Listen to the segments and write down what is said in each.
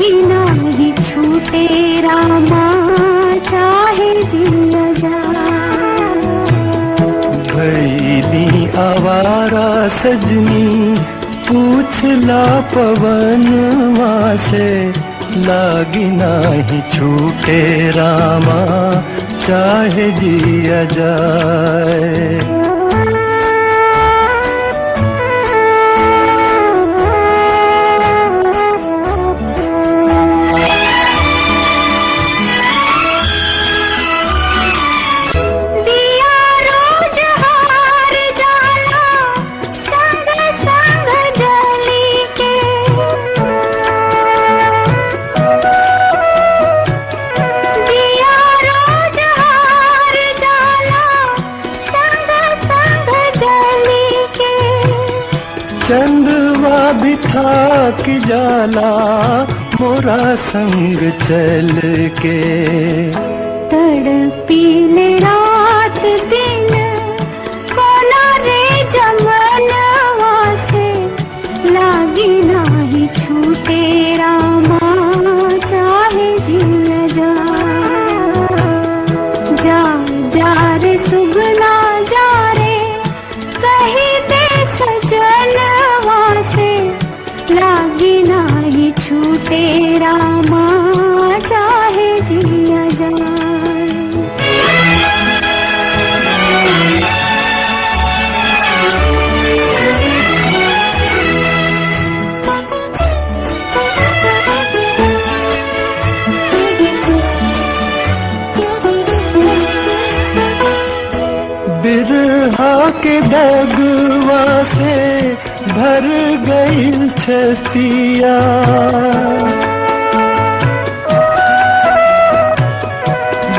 लागी नाही छूटे रामा चाहे जिया जाए। भैली आवारा सजनी पूछला पवनवा से, लागी नाही छूटे रामा चाहे जिया जाए। चंदवा भी थाक जाला मोरा संग चल के, तड़पीले रात दिन कोना रे जमनवा से, लागी नाही छूटे रामा चाहे जिया जाए। जा जा रे सुगना जा रे कही दे सजनवा से, लागी नाही छूटे रामा चाहे जिया जाए। बिरहा के दगवा से भर गई छतिया,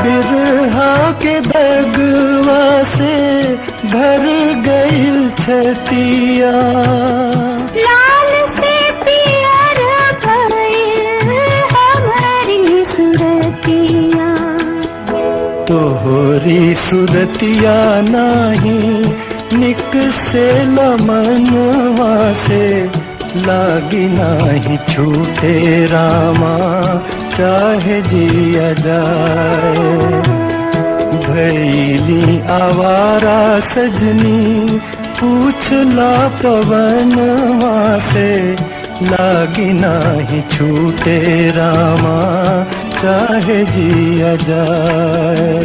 बिरहा के दगवा से भर गई छतिया। लाल से पियर भइल हमारी सुरतिया, तोहरी सुरतिया नाही निक से लमनवा से, लागी नाही छूटे रामा चाहे जिया जाए। भैली आवारा सजनी पूछला पवनवा से, लागी नाही छूटे रामा चाहे जिया जाए।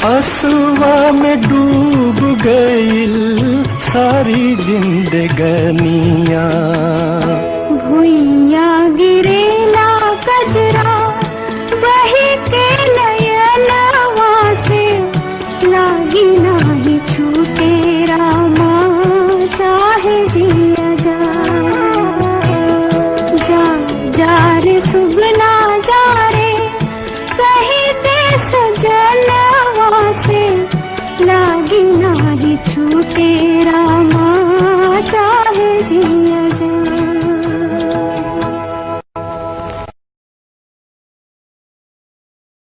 आंसुआ में डूब गईल सारी जिंदगनिया, भुइया गिरेला कजरा बही के नयनवा से, लागी नाही छूटे रामा चाहे जिया जाए। जा जा रे सुगना जा रे कही दे सजनवा से, लागी नाही छूटे रामा